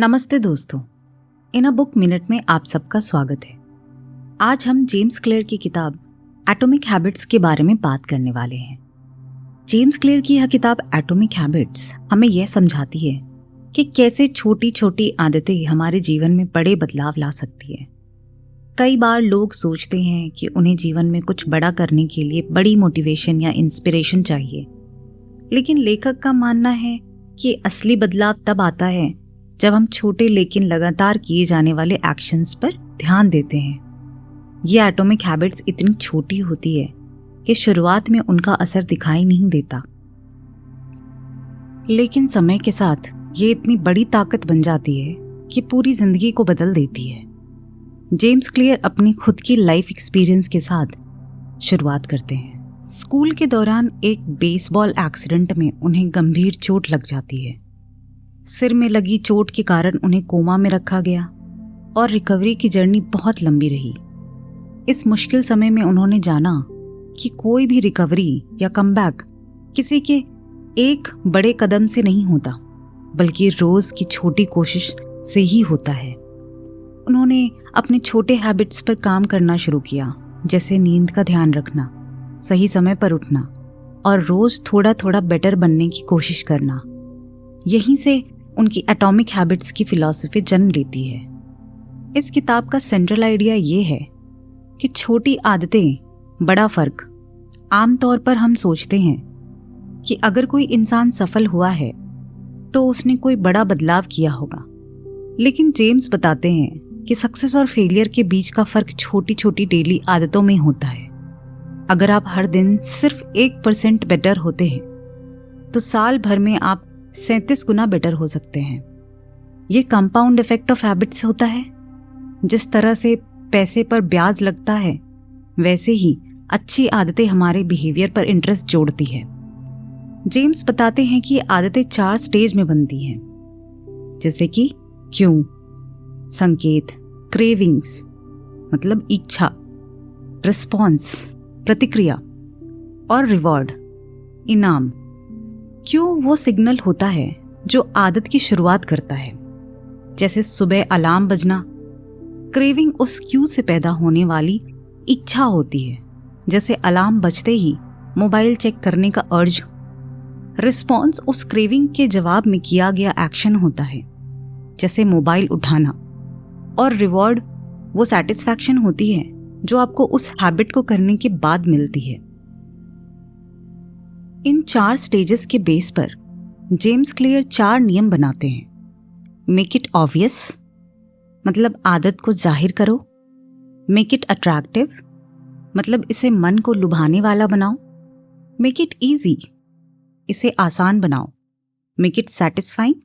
नमस्ते दोस्तों, इन a book minute में आप सबका स्वागत है। आज हम जेम्स क्लियर की किताब एटॉमिक हैबिट्स के बारे में बात करने वाले हैं। जेम्स क्लियर की यह किताब एटॉमिक हैबिट्स हमें यह समझाती है कि कैसे छोटी छोटी आदतें हमारे जीवन में बड़े बदलाव ला सकती है। कई बार लोग सोचते हैं कि उन्हें जीवन में कुछ बड़ा करने के लिए बड़ी मोटिवेशन या इंस्पिरेशन चाहिए, लेकिन लेखक का मानना है कि असली बदलाव तब आता है जब हम छोटे लेकिन लगातार किए जाने वाले एक्शंस पर ध्यान देते हैं। ये एटॉमिक हैबिट्स इतनी छोटी होती है कि शुरुआत में उनका असर दिखाई नहीं देता, लेकिन समय के साथ ये इतनी बड़ी ताकत बन जाती है कि पूरी जिंदगी को बदल देती है। जेम्स क्लियर अपनी खुद की लाइफ एक्सपीरियंस के साथ शुरुआत करते हैं। स्कूल के दौरान एक बेसबॉल एक्सीडेंट में उन्हें गंभीर चोट लग जाती है। सिर में लगी चोट के कारण उन्हें कोमा में रखा गया और रिकवरी की जर्नी बहुत लंबी रही। इस मुश्किल समय में उन्होंने जाना कि कोई भी रिकवरी या कमबैक किसी के एक बड़े कदम से नहीं होता, बल्कि रोज की छोटी कोशिश से ही होता है। उन्होंने अपने छोटे हैबिट्स पर काम करना शुरू किया, जैसे नींद का ध्यान रखना, सही समय पर उठना और रोज थोड़ा थोड़ा बेटर बनने की कोशिश करना। यहीं से उनकी एटॉमिक हैबिट्स की फिलॉसफी जन्म लेती है। इस किताब का सेंट्रल आइडिया ये है कि छोटी आदतें, बड़ा फर्क। आमतौर पर हम सोचते हैं कि अगर कोई इंसान सफल हुआ है तो उसने कोई बड़ा बदलाव किया होगा, लेकिन जेम्स बताते हैं कि सक्सेस और फेलियर के बीच का फर्क छोटी छोटी डेली आदतों में होता है। अगर आप हर दिन सिर्फ 1% बेटर होते हैं तो साल भर में आप 37 गुना बेटर हो सकते हैं। ये कंपाउंड इफेक्ट ऑफ हैबिट्स होता है। जिस तरह से पैसे पर ब्याज लगता है, वैसे ही अच्छी आदतें हमारे बिहेवियर पर इंटरेस्ट जोड़ती है। जेम्स बताते हैं कि आदतें 4 स्टेज में बनती हैं, जैसे कि क्यों, संकेत, क्रेविंग्स मतलब इच्छा, रिस्पॉन्स प्रतिक्रिया और रिवॉर्ड इनाम। क्यों वो सिग्नल होता है जो आदत की शुरुआत करता है, जैसे सुबह अलार्म बजना। क्रेविंग उस क्यू से पैदा होने वाली इच्छा होती है, जैसे अलार्म बजते ही मोबाइल चेक करने का अर्ज। रिस्पॉन्स उस क्रेविंग के जवाब में किया गया एक्शन होता है, जैसे मोबाइल उठाना। और रिवॉर्ड वो सैटिस्फैक्शन होती है जो आपको उस हैबिट को करने के बाद मिलती है। इन 4 स्टेजेस के बेस पर जेम्स क्लियर 4 नियम बनाते हैं। मेक इट ऑब्वियस मतलब आदत को जाहिर करो। मेक इट अट्रैक्टिव मतलब इसे मन को लुभाने वाला बनाओ। मेक इट ईजी इसे आसान बनाओ। मेक इट सैटिस्फाइंग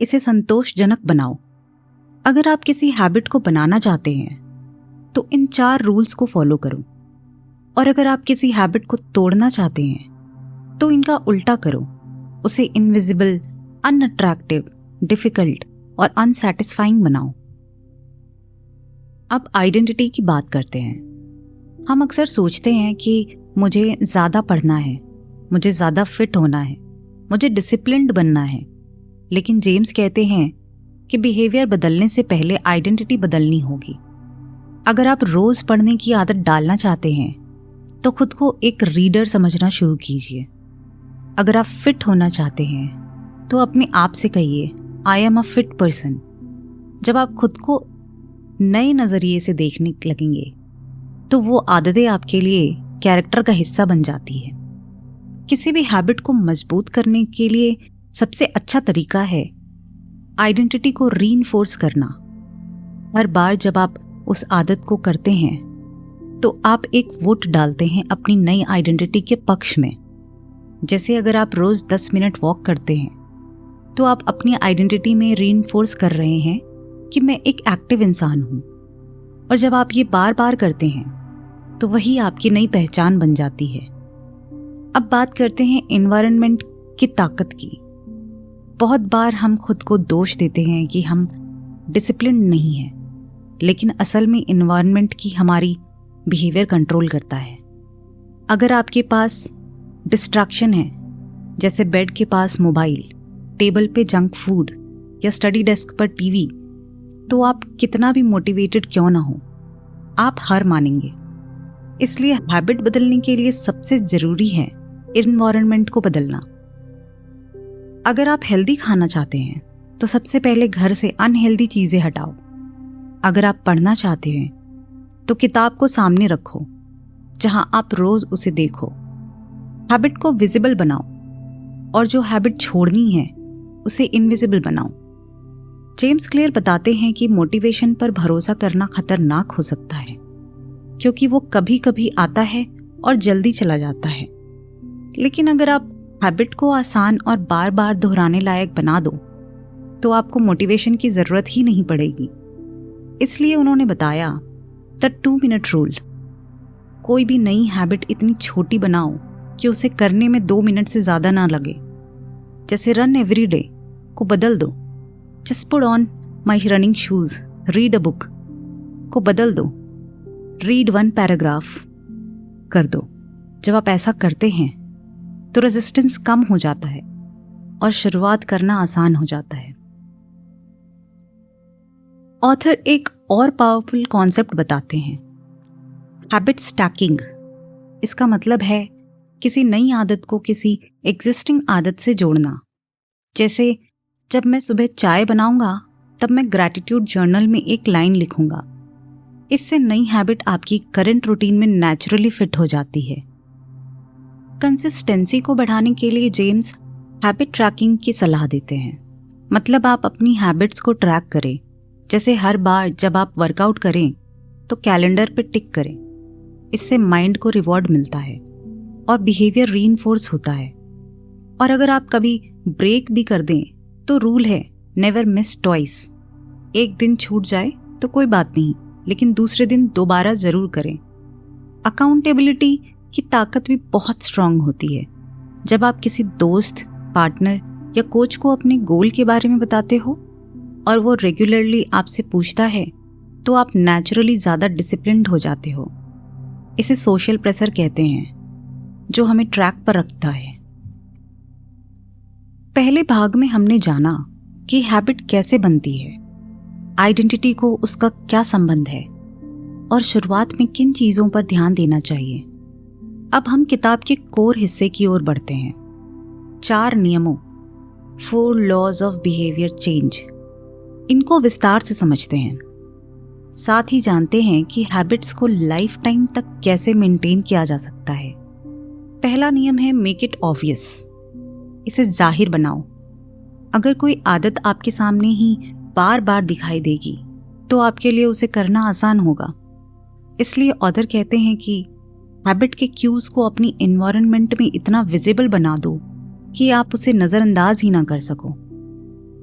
इसे संतोषजनक बनाओ। अगर आप किसी हैबिट को बनाना चाहते हैं तो इन 4 रूल्स को फॉलो करो, और अगर आप किसी हैबिट को तोड़ना चाहते हैं तो इनका उल्टा करो। उसे इनविजिबल, अनअट्रैक्टिव, डिफिकल्ट और अनसैटिस्फाइंग बनाओ। अब आइडेंटिटी की बात करते हैं। हम अक्सर सोचते हैं कि मुझे ज़्यादा पढ़ना है, मुझे ज़्यादा फिट होना है, मुझे डिसिप्लिन्ड बनना है, लेकिन जेम्स कहते हैं कि बिहेवियर बदलने से पहले आइडेंटिटी बदलनी होगी। अगर आप रोज़ पढ़ने की आदत डालना चाहते हैं तो खुद को एक रीडर समझना शुरू कीजिए। अगर आप फिट होना चाहते हैं तो अपने आप से कहिए, I am a fit person. जब आप खुद को नए नज़रिए से देखने लगेंगे तो वो आदतें आपके लिए कैरेक्टर का हिस्सा बन जाती है। किसी भी हैबिट को मजबूत करने के लिए सबसे अच्छा तरीका है आइडेंटिटी को रीइंफोर्स करना। हर बार जब आप उस आदत को करते हैं तो आप एक वोट डालते हैं अपनी नई आइडेंटिटी के पक्ष में। जैसे अगर आप रोज 10 मिनट वॉक करते हैं तो आप अपनी आइडेंटिटी में रीइंफोर्स कर रहे हैं कि मैं एक एक्टिव इंसान हूं, और जब आप ये बार बार करते हैं तो वही आपकी नई पहचान बन जाती है। अब बात करते हैं एनवायरनमेंट की ताकत की। बहुत बार हम खुद को दोष देते हैं कि हम डिसिप्लिन नहीं हैं, लेकिन असल में एनवायरनमेंट की हमारी बिहेवियर कंट्रोल करता है। अगर आपके पास डिस्ट्रैक्शन है, जैसे बेड के पास मोबाइल, टेबल पे जंक फूड या स्टडी डेस्क पर टीवी, तो आप कितना भी मोटिवेटेड क्यों ना हो, आप हार मानेंगे। इसलिए हैबिट बदलने के लिए सबसे जरूरी है एनवायरनमेंट को बदलना। अगर आप हेल्दी खाना चाहते हैं तो सबसे पहले घर से अनहेल्दी चीजें हटाओ। अगर आप पढ़ना चाहते हैं तो किताब को सामने रखो जहां आप रोज उसे देखो। हैबिट को विजिबल बनाओ और जो हैबिट छोड़नी है उसे इनविजिबल बनाओ। जेम्स क्लियर बताते हैं कि मोटिवेशन पर भरोसा करना खतरनाक हो सकता है, क्योंकि वो कभी कभी आता है और जल्दी चला जाता है। लेकिन अगर आप हैबिट को आसान और बार बार दोहराने लायक बना दो तो आपको मोटिवेशन की जरूरत ही नहीं पड़ेगी। इसलिए उन्होंने बताया द 2 मिनट रूल। कोई भी नई हैबिट इतनी छोटी बनाओ कि उसे करने में 2 मिनट से ज्यादा ना लगे। जैसे रन एवरी डे को बदल दो, just put on my running shoes, read a book को बदल दो, रीड 1 पैराग्राफ कर दो। जब आप ऐसा करते हैं तो रेजिस्टेंस कम हो जाता है और शुरुआत करना आसान हो जाता है। ऑथर एक और पावरफुल कॉन्सेप्ट बताते हैं, हैबिट स्टैकिंग। इसका मतलब है किसी नई आदत को किसी एग्जिस्टिंग आदत से जोड़ना। जैसे जब मैं सुबह चाय बनाऊंगा तब मैं ग्रैटिट्यूड जर्नल में एक लाइन लिखूंगा। इससे नई हैबिट आपकी करंट रूटीन में नेचुरली फिट हो जाती है। कंसिस्टेंसी को बढ़ाने के लिए जेम्स हैबिट ट्रैकिंग की सलाह देते हैं। मतलब आप अपनी हैबिट्स को ट्रैक करें। जैसे हर बार जब आप वर्कआउट करें तो कैलेंडर पे टिक करें। इससे माइंड को रिवॉर्ड मिलता है और बिहेवियर रीइंफोर्स होता है। और अगर आप कभी ब्रेक भी कर दें तो रूल है नेवर मिस ट्वाइस। एक दिन छूट जाए तो कोई बात नहीं, लेकिन दूसरे दिन दोबारा जरूर करें। अकाउंटेबिलिटी की ताकत भी बहुत स्ट्रांग होती है। जब आप किसी दोस्त, पार्टनर या कोच को अपने गोल के बारे में बताते हो और वो रेगुलरली आपसे पूछता है तो आप नेचुरली ज़्यादा डिसिप्लिन्ड हो जाते हो। इसे सोशल प्रेशर कहते हैं, जो हमें ट्रैक पर रखता है। पहले भाग में हमने जाना कि हैबिट कैसे बनती है, आइडेंटिटी को उसका क्या संबंध है और शुरुआत में किन चीज़ों पर ध्यान देना चाहिए। अब हम किताब के कोर हिस्से की ओर बढ़ते हैं। 4 नियमों, 4 लॉज ऑफ बिहेवियर चेंज। इनको विस्तार से समझते हैं। साथ ही जानते हैं कि हैबिट्स को लाइफ टाइम तक कैसे मेंटेन किया जा सकता है। पहला नियम है मेक इट ऑब्वियस। इसे जाहिर बनाओ। अगर कोई आदत आपके सामने ही बार बार दिखाई देगी तो आपके लिए उसे करना आसान होगा। इसलिए ऑथर कहते हैं कि हैबिट के क्यूज को अपनी एनवायरनमेंट में इतना विजिबल बना दो कि आप उसे नज़रअंदाज ही ना कर सको।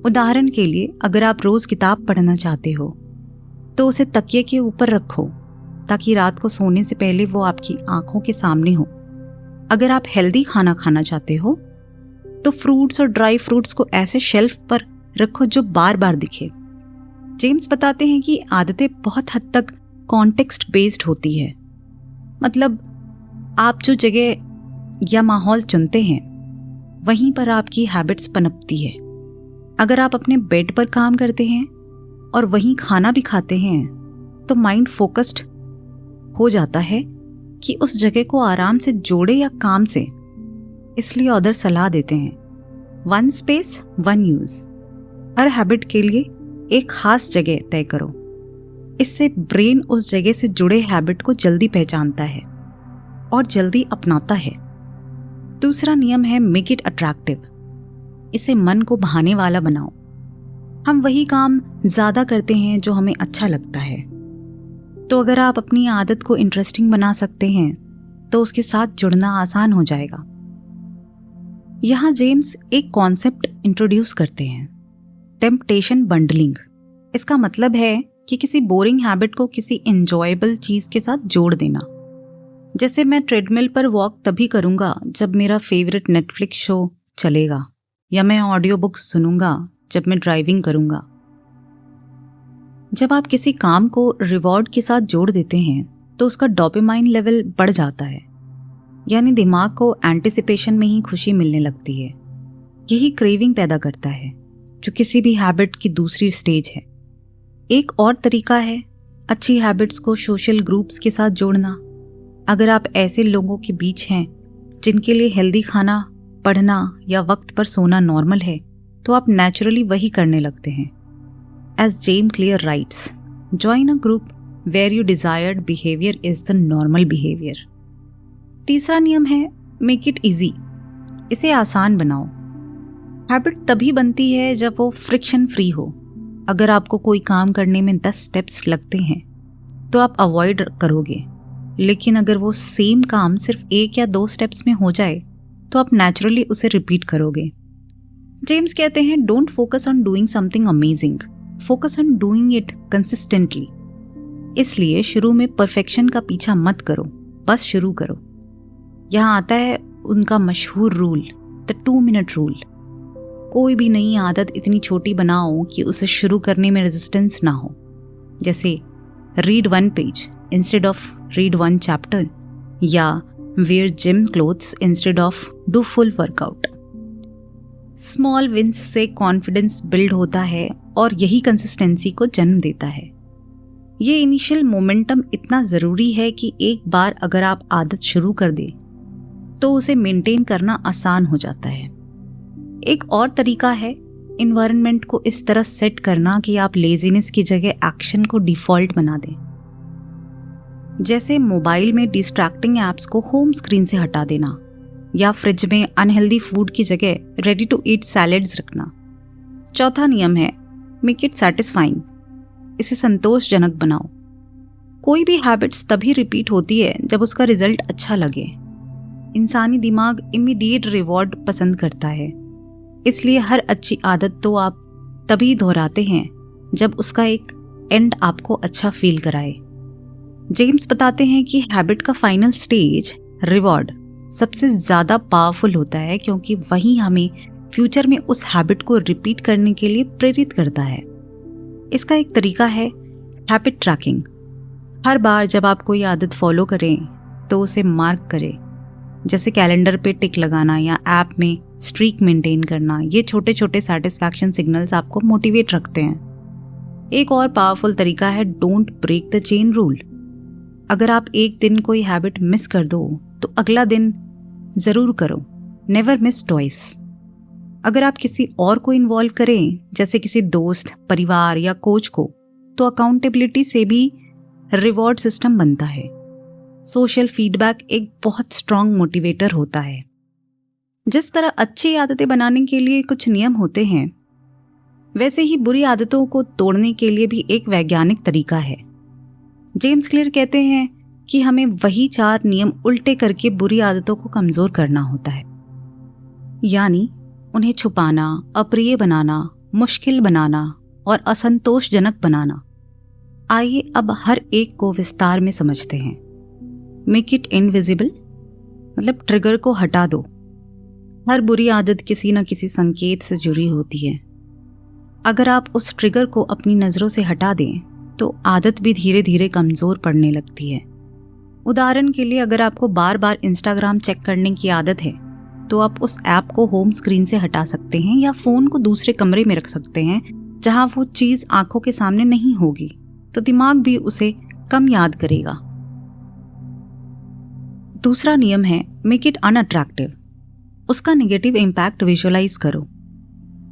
उदाहरण के लिए, अगर आप रोज किताब पढ़ना चाहते हो तो उसे तकिए के ऊपर रखो ताकि रात को सोने से पहले वो आपकी आंखों के सामने हो। अगर आप हेल्दी खाना खाना चाहते हो तो फ्रूट्स और ड्राई फ्रूट्स को ऐसे शेल्फ पर रखो जो बार बार दिखे। जेम्स बताते हैं कि आदतें बहुत हद तक कॉन्टेक्स्ट बेस्ड होती है। मतलब आप जो जगह या माहौल चुनते हैं वहीं पर आपकी हैबिट्स पनपती है। अगर आप अपने बेड पर काम करते हैं और वहीं खाना भी खाते हैं तो माइंड फोकस्ड हो जाता है कि उस जगह को आराम से जोड़े या काम से। इसलिए ऑथर सलाह देते हैं 1 स्पेस 1 यूज। हर हैबिट के लिए एक खास जगह तय करो। इससे ब्रेन उस जगह से जुड़े हैबिट को जल्दी पहचानता है और जल्दी अपनाता है। दूसरा नियम है मेक इट अट्रैक्टिव। इसे मन को भाने वाला बनाओ। हम वही काम ज्यादा करते हैं जो हमें अच्छा लगता है, तो अगर आप अपनी आदत को इंटरेस्टिंग बना सकते हैं तो उसके साथ जुड़ना आसान हो जाएगा। यहाँ जेम्स एक कॉन्सेप्ट इंट्रोड्यूस करते हैं, टेम्पटेशन बंडलिंग। इसका मतलब है कि किसी बोरिंग हैबिट को किसी एंजॉयबल चीज के साथ जोड़ देना। जैसे मैं ट्रेडमिल पर वॉक तभी करूंगा जब मेरा फेवरेट नेटफ्लिक्स शो चलेगा, या मैं ऑडियो बुक्स सुनूंगा जब मैं ड्राइविंग करूंगा। जब आप किसी काम को रिवॉर्ड के साथ जोड़ देते हैं तो उसका डोपामाइन लेवल बढ़ जाता है, यानी दिमाग को एंटिसिपेशन में ही खुशी मिलने लगती है। यही क्रेविंग पैदा करता है। जो किसी भी हैबिट की दूसरी स्टेज है। एक और तरीका है अच्छी हैबिट्स को सोशल ग्रुप्स के साथ जोड़ना। अगर आप ऐसे लोगों के बीच हैं जिनके लिए हेल्दी खाना, पढ़ना या वक्त पर सोना नॉर्मल है, तो आप नेचुरली वही करने लगते हैं। As James Clear writes, join a group where your desired behaviour is the normal behaviour. तीसरा नियम है मेक इट इजी, इसे आसान बनाओ। हैबिट तभी बनती है जब वो फ्रिक्शन फ्री हो। अगर आपको कोई काम करने में 10 स्टेप्स लगते हैं तो आप अवॉइड करोगे, लेकिन अगर वो सेम काम सिर्फ 1 या 2 स्टेप्स में हो जाए तो आप नेचुरली उसे रिपीट करोगे। जेम्स कहते हैं don't focus on doing something amazing, focus on doing it consistently. इसलिए शुरू में परफेक्शन का पीछा मत करो, बस शुरू करो। यहाँ आता है उनका मशहूर रूल, द 2 मिनट रूल। कोई भी नई आदत इतनी छोटी बनाओ कि उसे शुरू करने में रेजिस्टेंस ना हो। जैसे read 1 page instead of read 1 chapter, या wear gym clothes instead of do full workout. Small wins से कॉन्फिडेंस बिल्ड होता है और यही कंसिस्टेंसी को जन्म देता है। ये इनिशियल मोमेंटम इतना ज़रूरी है कि एक बार अगर आप आदत शुरू कर दें तो उसे मेंटेन करना आसान हो जाता है। एक और तरीका है इन्वायरमेंट को इस तरह सेट करना कि आप लेजीनेस की जगह एक्शन को डिफ़ॉल्ट बना दें। जैसे मोबाइल में डिस्ट्रैक्टिंग एप्स को होम स्क्रीन से हटा देना, या फ्रिज में अनहेल्दी फूड की जगह रेडी टू ईट सैलेड्स रखना। चौथा नियम है मेक इट सैटिस्फाइंग, इसे संतोषजनक बनाओ। कोई भी हैबिट्स तभी रिपीट होती है जब उसका रिजल्ट अच्छा लगे। इंसानी दिमाग इमीडिएट रिवॉर्ड पसंद करता है, इसलिए हर अच्छी आदत तो आप तभी दोहराते हैं जब उसका एक एंड आपको अच्छा फील कराए। जेम्स बताते हैं कि हैबिट का फाइनल स्टेज रिवॉर्ड सबसे ज़्यादा पावरफुल होता है, क्योंकि वही हमें फ्यूचर में उस हैबिट को रिपीट करने के लिए प्रेरित करता है। इसका एक तरीका है हैबिट ट्रैकिंग। हर बार जब आप कोई आदत फॉलो करें तो उसे मार्क करें, जैसे कैलेंडर पे टिक लगाना या ऐप में स्ट्रीक मेंटेन करना। ये छोटे छोटे सेटिस्फैक्शन सिग्नल्स आपको मोटिवेट रखते हैं। एक और पावरफुल तरीका है don't break the chain rule. अगर आप एक दिन कोई हैबिट मिस कर दो तो अगला दिन ज़रूर करो, नेवर मिस ट्वाइस। अगर आप किसी और को इन्वॉल्व करें, जैसे किसी दोस्त, परिवार या कोच को, तो अकाउंटेबिलिटी से भी रिवॉर्ड सिस्टम बनता है। सोशल फीडबैक एक बहुत स्ट्रॉन्ग मोटिवेटर होता है। जिस तरह अच्छी आदतें बनाने के लिए कुछ नियम होते हैं, वैसे ही बुरी आदतों को तोड़ने के लिए भी एक वैज्ञानिक तरीका है। जेम्स क्लियर कहते हैं कि हमें वही 4 नियम उल्टे करके बुरी आदतों को कमजोर करना होता है, यानी उन्हें छुपाना, अप्रिय बनाना, मुश्किल बनाना और असंतोषजनक बनाना। आइए अब हर एक को विस्तार में समझते हैं। मेक इट इनविजिबल, मतलब ट्रिगर को हटा दो। हर बुरी आदत किसी न किसी संकेत से जुड़ी होती है। अगर आप उस ट्रिगर को अपनी नज़रों से हटा दें तो आदत भी धीरे धीरे कमज़ोर पड़ने लगती है। उदाहरण के लिए, अगर आपको बार बार इंस्टाग्राम चेक करने की आदत है तो आप उस ऐप को होम स्क्रीन से हटा सकते हैं या फ़ोन को दूसरे कमरे में रख सकते हैं जहां वो चीज़ आंखों के सामने नहीं होगी, तो दिमाग भी उसे कम याद करेगा। दूसरा नियम है मेक इट अनअट्रैक्टिव। उसका नेगेटिव इम्पैक्ट विजुअलाइज करो।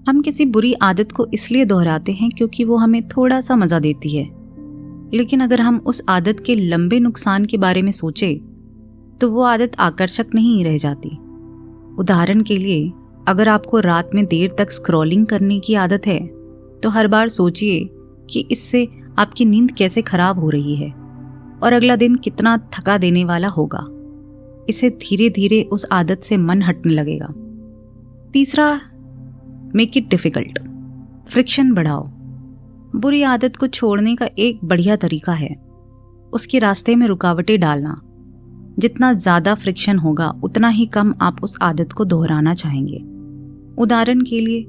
हम किसी बुरी आदत को इसलिए दोहराते हैं क्योंकि वो हमें थोड़ा सा मज़ा देती है, लेकिन अगर हम उस आदत के लंबे नुकसान के बारे में सोचें तो वो आदत आकर्षक नहीं रह जाती। उदाहरण के लिए, अगर आपको रात में देर तक स्क्रॉलिंग करने की आदत है तो हर बार सोचिए कि इससे आपकी नींद कैसे खराब हो रही है और अगला दिन कितना थका देने वाला होगा। इसे धीरे धीरे उस आदत से मन हटने लगेगा। तीसरा, मेक इट डिफिकल्ट। फ्रिक्शन बढ़ाओ। बुरी आदत को छोड़ने का एक बढ़िया तरीका है उसके रास्ते में रुकावटें डालना। जितना ज़्यादा फ्रिक्शन होगा उतना ही कम आप उस आदत को दोहराना चाहेंगे। उदाहरण के लिए,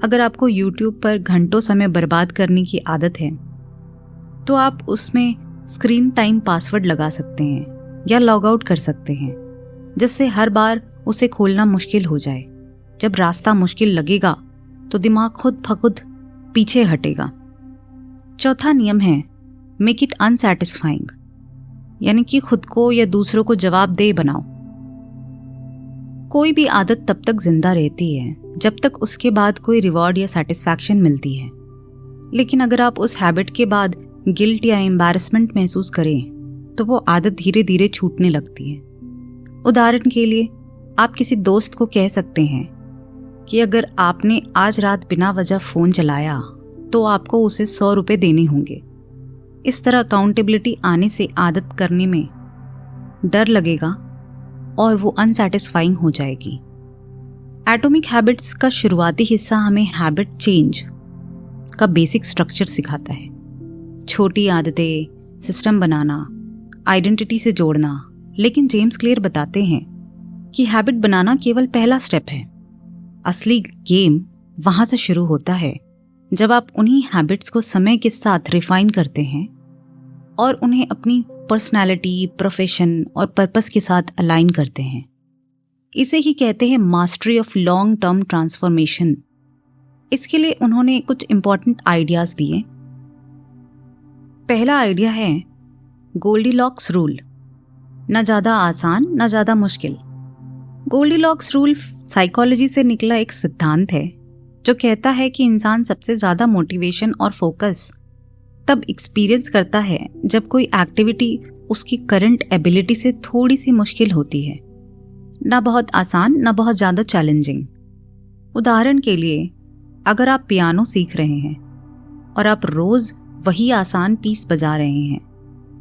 अगर आपको YouTube पर घंटों समय बर्बाद करने की आदत है तो आप उसमें स्क्रीन टाइम पासवर्ड लगा सकते हैं या लॉग आउट कर सकते हैं, जिससे हर बार उसे खोलना मुश्किल हो जाए। जब रास्ता मुश्किल लगेगा तो दिमाग खुद ब खुद पीछे हटेगा। चौथा नियम है मेक इट अनसैटिस्फाइंग, यानी कि खुद को या दूसरों को जवाबदेह बनाओ। कोई भी आदत तब तक जिंदा रहती है जब तक उसके बाद कोई रिवॉर्ड या सेटिस्फैक्शन मिलती है। लेकिन अगर आप उस हैबिट के बाद गिल्ट या एम्बैरेसमेंट महसूस करें तो वो आदत धीरे धीरे छूटने लगती है। उदाहरण के लिए आप किसी दोस्त को कह सकते हैं कि अगर आपने आज रात बिना वजह फ़ोन चलाया तो आपको उसे 100 रुपये देने होंगे। इस तरह अकाउंटेबिलिटी आने से आदत करने में डर लगेगा और वो अनसैटिस्फाइंग हो जाएगी। एटॉमिक हैबिट्स का शुरुआती हिस्सा हमें हैबिट चेंज का बेसिक स्ट्रक्चर सिखाता है। छोटी आदतें, सिस्टम बनाना, आइडेंटिटी से जोड़ना। लेकिन जेम्स क्लियर बताते हैं कि हैबिट बनाना केवल पहला स्टेप है। असली गेम वहां से शुरू होता है जब आप उन्हीं हैबिट्स को समय के साथ रिफाइन करते हैं और उन्हें अपनी पर्सनैलिटी, प्रोफेशन और पर्पस के साथ अलाइन करते हैं। इसे ही कहते हैं mastery of long term transformation. इसके लिए उन्होंने कुछ इंपॉर्टेंट आइडियाज दिए। पहला आइडिया है गोल्डीलॉक्स रूल, न ज़्यादा आसान न ज़्यादा मुश्किल। गोल्डीलॉक्स रूल साइकोलॉजी से निकला एक सिद्धांत है जो कहता है कि इंसान सबसे ज़्यादा मोटिवेशन और फोकस तब एक्सपीरियंस करता है जब कोई एक्टिविटी उसकी करंट एबिलिटी से थोड़ी सी मुश्किल होती है, ना बहुत आसान ना बहुत ज़्यादा चैलेंजिंग। उदाहरण के लिए अगर आप पियानो सीख रहे हैं और आप रोज़ वही आसान पीस बजा रहे हैं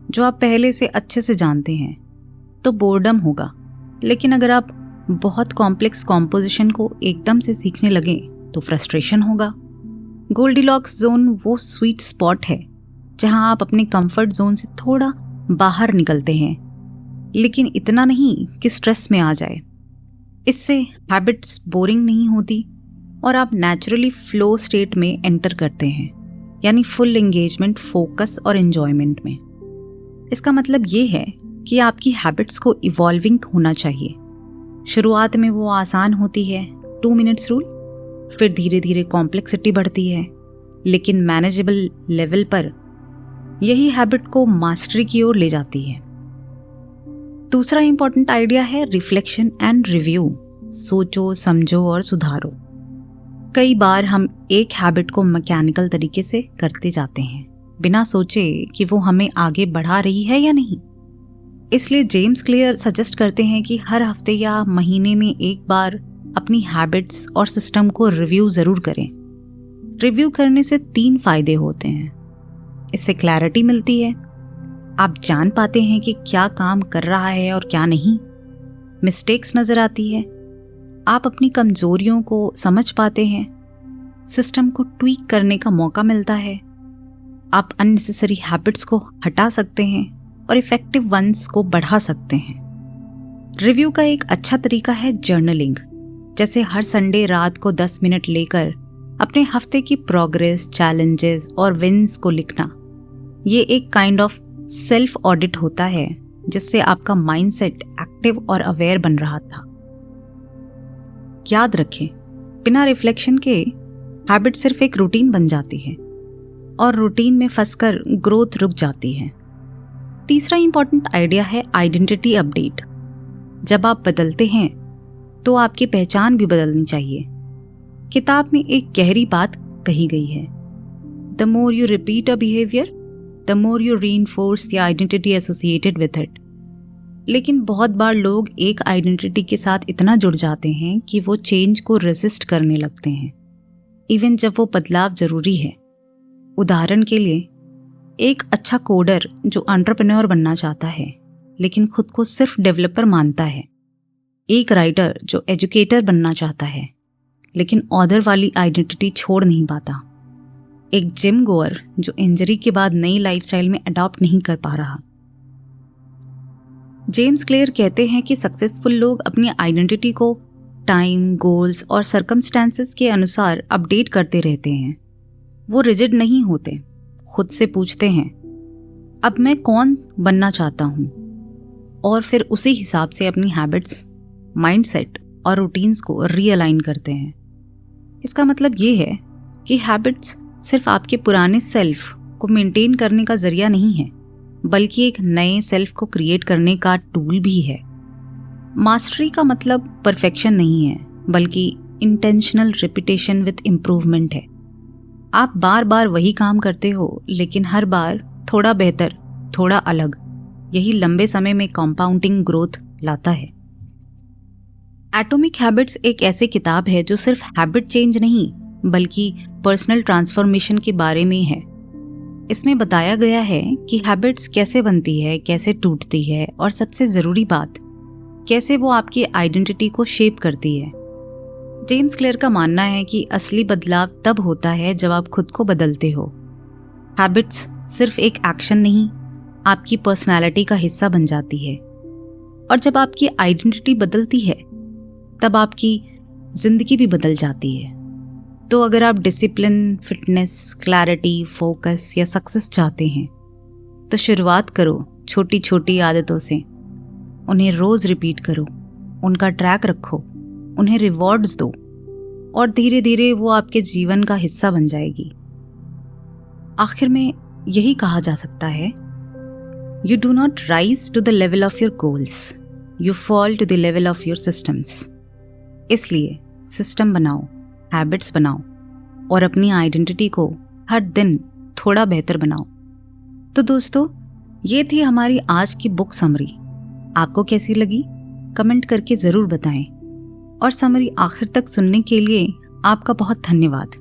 जो आप पहले से अच्छे से जानते हैं तो बोर्डम होगा। लेकिन अगर आप बहुत कॉम्प्लेक्स कॉम्पोजिशन को एकदम से सीखने लगे तो फ्रस्ट्रेशन होगा। गोल्डीलॉक्स जोन वो स्वीट स्पॉट है जहां आप अपने कंफर्ट जोन से थोड़ा बाहर निकलते हैं, लेकिन इतना नहीं कि स्ट्रेस में आ जाए। इससे हैबिट्स बोरिंग नहीं होती और आप नेचुरली फ्लो स्टेट में एंटर करते हैं, यानी फुल एंगेजमेंट, फोकस और एंजॉयमेंट में। इसका मतलब ये है कि आपकी हैबिट्स को इवॉल्विंग होना चाहिए। शुरुआत में वो आसान होती है, 2 मिनट्स रूल, फिर धीरे धीरे कॉम्प्लेक्सिटी बढ़ती है, लेकिन मैनेजेबल लेवल पर यही हैबिट को मास्टरी की ओर ले जाती है। दूसरा इंपॉर्टेंट आइडिया है रिफ्लेक्शन एंड रिव्यू। सोचो, समझो और सुधारो। कई बार हम एक हैबिट को मैकेनिकल तरीके से करते जाते हैं बिना सोचे कि वो हमें आगे बढ़ा रही है या नहीं। इसलिए जेम्स क्लियर सजेस्ट करते हैं कि हर हफ्ते या महीने में एक बार अपनी हैबिट्स और सिस्टम को रिव्यू ज़रूर करें। रिव्यू करने से 3 फायदे होते हैं। इससे क्लैरिटी मिलती है, आप जान पाते हैं कि क्या काम कर रहा है और क्या नहीं। मिस्टेक्स नज़र आती है, आप अपनी कमजोरियों को समझ पाते हैं। सिस्टम को ट्वीक करने का मौका मिलता है। आप अननेसेसरी हैबिट्स को हटा सकते हैं और इफेक्टिव वंस को बढ़ा सकते हैं। रिव्यू का एक अच्छा तरीका है जर्नलिंग, जैसे हर संडे रात को 10 मिनट लेकर अपने हफ्ते की प्रोग्रेस, चैलेंजेस और विन्स को लिखना। ये एक काइंड ऑफ सेल्फ ऑडिट होता है जिससे आपका माइंडसेट एक्टिव और अवेयर बन रहा था। याद रखें, बिना रिफ्लेक्शन के हैबिट सिर्फ एक रूटीन बन जाती है और रूटीन में फंसकर ग्रोथ रुक जाती है। तीसरा इंपॉर्टेंट आइडिया है आइडेंटिटी अपडेट। जब आप बदलते हैं तो आपकी पहचान भी बदलनी चाहिए। किताब में एक गहरी बात कही गई है, the more you repeat a behaviour the more you reinforce the identity associated with it. लेकिन बहुत बार लोग एक आइडेंटिटी के साथ इतना जुड़ जाते हैं कि वो चेंज को रेजिस्ट करने लगते हैं, इवन जब वो बदलाव जरूरी है। उदाहरण के लिए, एक अच्छा कोडर जो एंटरप्रेन्योर बनना चाहता है लेकिन खुद को सिर्फ डेवलपर मानता है। एक राइटर जो एजुकेटर बनना चाहता है लेकिन ऑथर वाली आइडेंटिटी छोड़ नहीं पाता। एक जिम गोअर जो इंजरी के बाद नई लाइफस्टाइल में अडॉप्ट नहीं कर पा रहा। जेम्स क्लियर कहते हैं कि सक्सेसफुल लोग अपनी आइडेंटिटी को टाइम, गोल्स और सर्कमस्टेंसेस के अनुसार अपडेट करते रहते हैं। वो रिजिड नहीं होते, खुद से पूछते हैं अब मैं कौन बनना चाहता हूँ, और फिर उसी हिसाब से अपनी हैबिट्स, माइंडसेट और रूटीन्स को रीअलाइन करते हैं। इसका मतलब ये है कि हैबिट्स सिर्फ आपके पुराने सेल्फ को मेंटेन करने का जरिया नहीं है, बल्कि एक नए सेल्फ को क्रिएट करने का टूल भी है। मास्टरी का मतलब परफेक्शन नहीं है, बल्कि इंटेंशनल रिपीटेशन विद इम्प्रूवमेंट है। आप बार बार वही काम करते हो, लेकिन हर बार थोड़ा बेहतर, थोड़ा अलग। यही लंबे समय में कंपाउंडिंग ग्रोथ लाता है। एटॉमिक हैबिट्स एक ऐसी किताब है जो सिर्फ हैबिट चेंज नहीं, बल्कि पर्सनल ट्रांसफॉर्मेशन के बारे में है। इसमें बताया गया है कि हैबिट्स कैसे बनती है, कैसे टूटती है, और सबसे ज़रूरी बात, कैसे वो आपकी आइडेंटिटी को शेप करती है। जेम्स क्लियर का मानना है कि असली बदलाव तब होता है जब आप खुद को बदलते हो। हैबिट्स सिर्फ एक एक्शन नहीं, आपकी पर्सनालिटी का हिस्सा बन जाती है। और जब आपकी आइडेंटिटी बदलती है, तब आपकी जिंदगी भी बदल जाती है। तो अगर आप डिसिप्लिन, फिटनेस, क्लैरिटी, फोकस या सक्सेस चाहते हैं, तो शुरुआत करो छोटी छोटी आदतों से। उन्हें रोज रिपीट करो, उनका ट्रैक रखो, उन्हें रिवॉर्ड्स दो, और धीरे धीरे वो आपके जीवन का हिस्सा बन जाएगी। आखिर में यही कहा जा सकता है, you do not rise to the level of your goals, you fall to the level of your systems. इसलिए सिस्टम बनाओ, हैबिट्स बनाओ, और अपनी आइडेंटिटी को हर दिन थोड़ा बेहतर बनाओ। तो दोस्तों, ये थी हमारी आज की बुक समरी। आपको कैसी लगी कमेंट करके ज़रूर बताएं, और समरी आखिर तक सुनने के लिए आपका बहुत धन्यवाद।